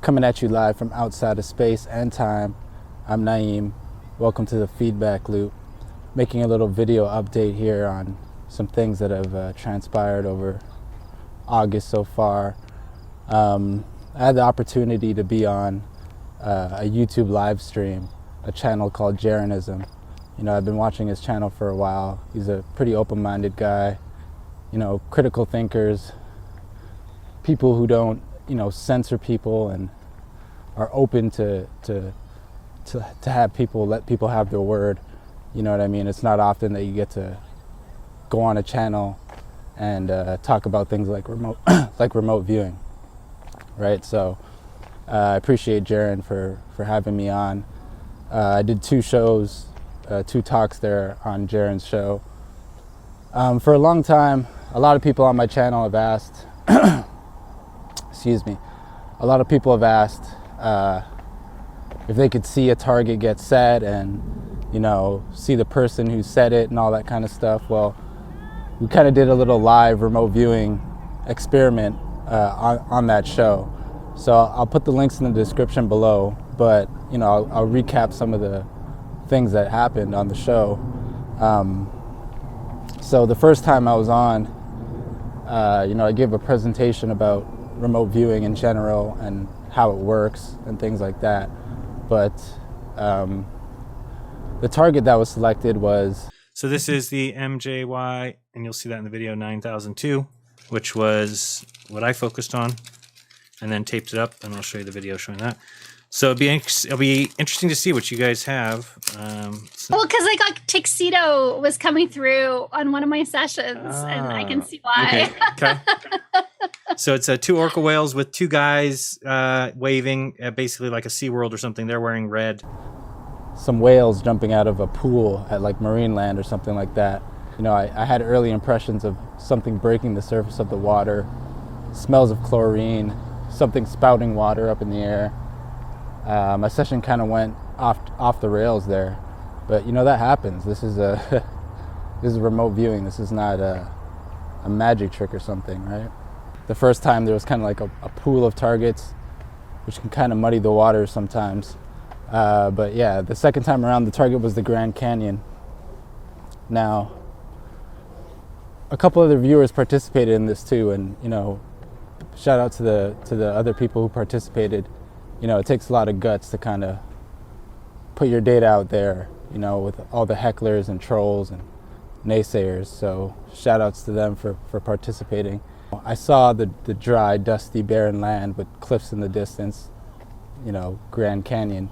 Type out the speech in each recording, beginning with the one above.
Coming at you live from outside of space and time. I'm Nyiam. Welcome to the feedback loop. Making a little video update here on some things that have transpired over August so far. I had the opportunity to be on a YouTube live stream, a channel called Jeranism. You know, I've been watching his channel for a while. He's a pretty open-minded guy. You know, critical thinkers, people who don't, censor people and are open to have people, let people have their word. You know what I mean? It's not often that you get to go on a channel and talk about things like remote, like remote viewing, right? So I appreciate Jaren for having me on. I did two shows, two talks there on Jaren's show. For a long time, a lot of people on my channel have asked, excuse me, a lot of people have asked if they could see a target get set and, see the person who set it and all that kind of stuff. Well, we kind of did a little live remote viewing experiment on that show. So I'll put the links in the description below, but, I'll recap some of the things that happened on the show. So the first time I was on, I gave a presentation about remote viewing in general and how it works and things like that. But the target that was selected was... So this is the MJY, and you'll see that in the video, 9002, which was what I focused on, and then taped it up, and I'll show you the video showing that. So it'll be interesting to see what you guys have. Well, because tuxedo was coming through on one of my sessions, and I can see why. Okay. So it's two orca whales with two guys waving, basically like a SeaWorld or something. They're wearing red. Some whales jumping out of a pool at Marineland or something like that. I had early impressions of something breaking the surface of the water, smells of chlorine, something spouting water up in the air. My session kind of went off the rails there, but that happens. This is this is remote viewing. This is not a magic trick or something, right? The first time there was kind of like a pool of targets, which can kind of muddy the water sometimes. But yeah, the second time around, the target was the Grand Canyon. Now, a couple other viewers participated in this too, and shout out to the other people who participated. It takes a lot of guts to kind of put your data out there, with all the hecklers and trolls and naysayers. So shout outs to them for participating. I saw the dry, dusty, barren land with cliffs in the distance, Grand Canyon.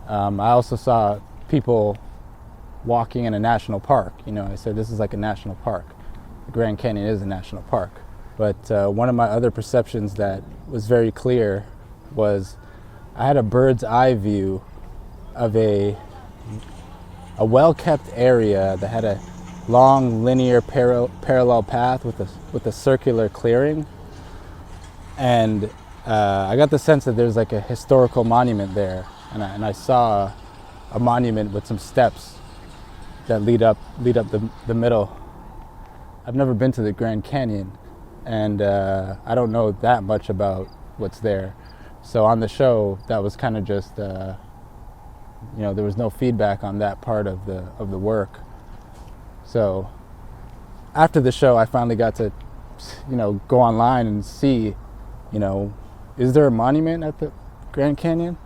I also saw people walking in a national park. I said this is like a national park. The Grand Canyon is a national park. But one of my other perceptions that was very clear was I had a bird's eye view of a well-kept area that had a long linear parallel path with a circular clearing, and I got the sense that there's like a historical monument there, and I saw a monument with some steps that lead up the middle. I've never been to the Grand Canyon, and I don't know that much about what's there. So on the show, that was kind of just, there was no feedback on that part of the work. So after the show, I finally got to, go online and see, is there a monument at the Grand Canyon?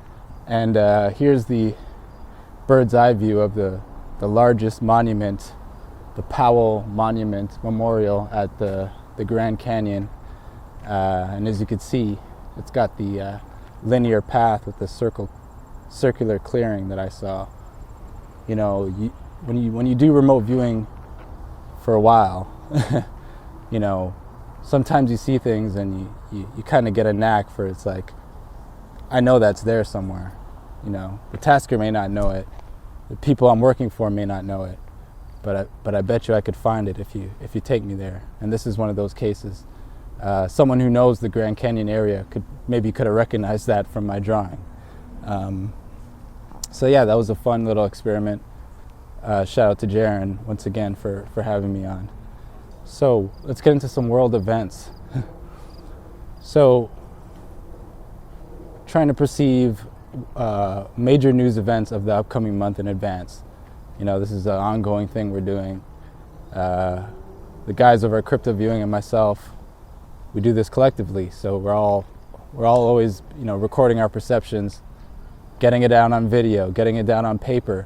And here's the bird's eye view of the largest monument, the Powell Monument Memorial at the Grand Canyon. And as you can see, it's got the linear path with the circular clearing that I saw. When you do remote viewing for a while, sometimes you see things and you kind of get a knack for, it's like, I know that's there somewhere. The tasker may not know it, the people I'm working for may not know it, but I bet you I could find it if you take me there. And this is one of those cases. Someone who knows the Grand Canyon area could have recognized that from my drawing. So yeah, that was a fun little experiment. Shout out to Jaren once again for having me on. So let's get into some world events. So trying to perceive major news events of the upcoming month in advance. You know, this is an ongoing thing we're doing. The guys over at Crypto Viewing and myself, we do this collectively. So we're all always, you know, recording our perceptions, getting it down on video, getting it down on paper.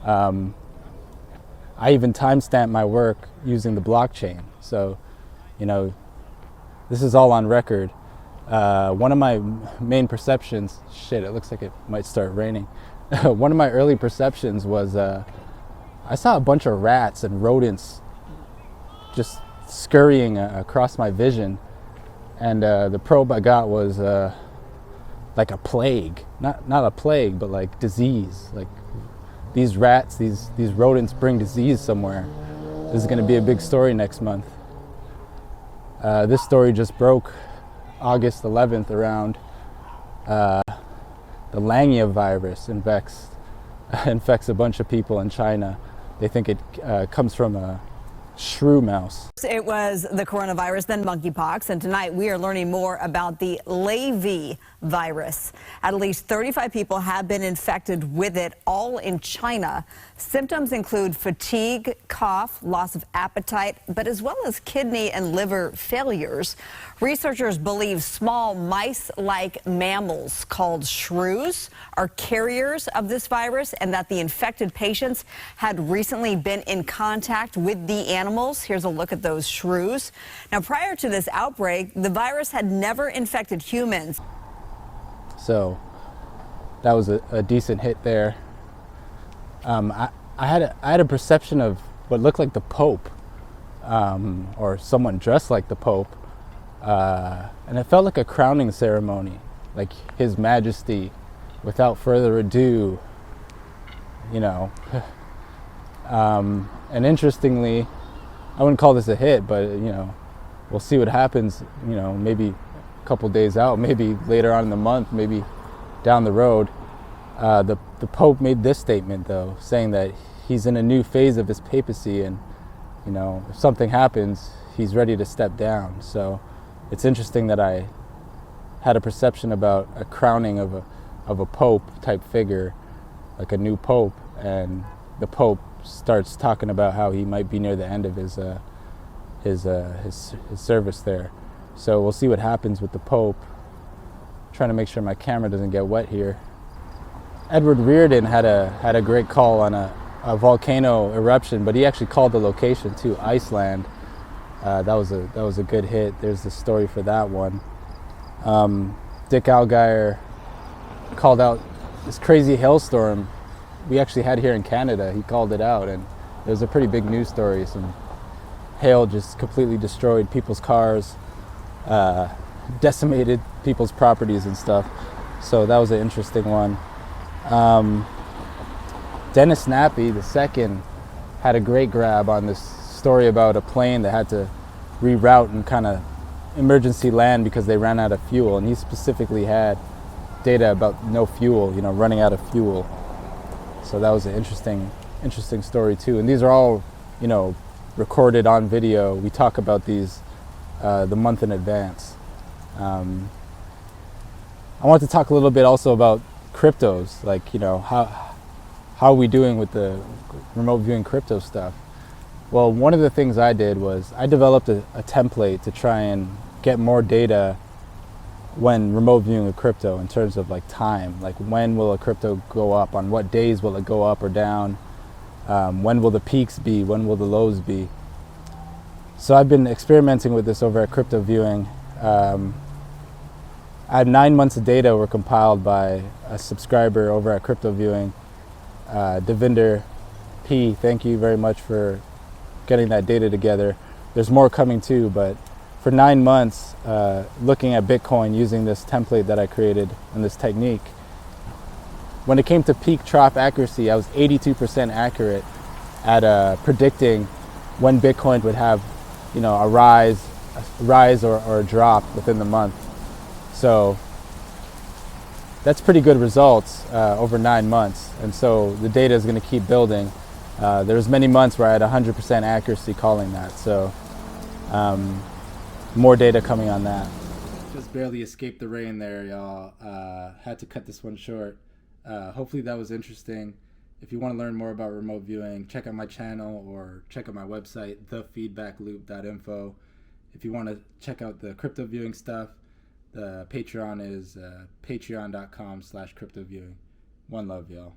I even timestamp my work using the blockchain. So, you know, this is all on record. One of my main perceptions, shit, it looks like it might start raining. One of my early perceptions was I saw a bunch of rats and rodents just scurrying across my vision. And the probe I got was like a plague. Not a plague, but like disease. Like these rats, these rodents bring disease somewhere. This is gonna be a big story next month. This story just broke August 11th around the Langya virus infects a bunch of people in China. They think it comes from a shrew mouse. It was the coronavirus, then monkeypox, and tonight we are learning more about the Langya virus. At least 35 people have been infected with it, all in China. Symptoms include fatigue, cough, loss of appetite, but as well as kidney and liver failures. Researchers believe small mice-like mammals called shrews are carriers of this virus and that the infected patients had recently been in contact with the animals. Here's a look at those shrews. Now, prior to this outbreak, the virus had never infected humans. So that was a decent hit there. I had a perception of what looked like the Pope, or someone dressed like the Pope, and it felt like a crowning ceremony, like His Majesty, without further ado, you know. And interestingly, I wouldn't call this a hit, but you know, we'll see what happens. You know, maybe a couple days out, maybe later on in the month, maybe down the road. The Pope made this statement, though, saying that he's in a new phase of his papacy, and you know, if something happens, he's ready to step down. So it's interesting that I had a perception about a crowning of a Pope type figure, like a new Pope, and the Pope starts talking about how he might be near the end of his service there. So we'll see what happens with the Pope. Trying to make sure my camera doesn't get wet here. Edward Reardon had a great call on a volcano eruption, but he actually called the location too, Iceland. That was a good hit. There's the story for that one. Dick Allgaier called out this crazy hailstorm we actually had here in Canada. He called it out, and it was a pretty big news story. Some hail just completely destroyed people's cars, decimated people's properties and stuff. So that was an interesting one. Dennis Nappy, the second, had a great grab on this story about a plane that had to reroute and kind of emergency land because they ran out of fuel. And he specifically had data about no fuel, you know, running out of fuel. So that was an interesting story too. And these are all, you know, recorded on video. We talk about these the month in advance. I want to talk a little bit also about cryptos, like, you know, how are we doing with the remote viewing crypto stuff? Well, one of the things I did was I developed a template to try and get more data when remote viewing a crypto in terms of like time, like when will a crypto go up, on what days will it go up or down, when will the peaks be, when will the lows be. So I've been experimenting with this over at Crypto Viewing. I had 9 months of data were compiled by a subscriber over at Crypto Viewing, Devinder P. Thank you very much for getting that data together. There's more coming too, but for 9 months, looking at Bitcoin using this template that I created and this technique, when it came to peak trough accuracy, I was 82% accurate at predicting when Bitcoin would have, you know, a rise or a drop within the month. So that's pretty good results over 9 months. And so the data is going to keep building. There's many months where I had 100% accuracy calling that. So more data coming on that. Just barely escaped the rain there, y'all. Had to cut this one short. Hopefully that was interesting. If you want to learn more about remote viewing, check out my channel or check out my website, thefeedbackloop.info. If you want to check out the crypto viewing stuff, the Patreon is patreon.com/cryptoviewing. One love, y'all.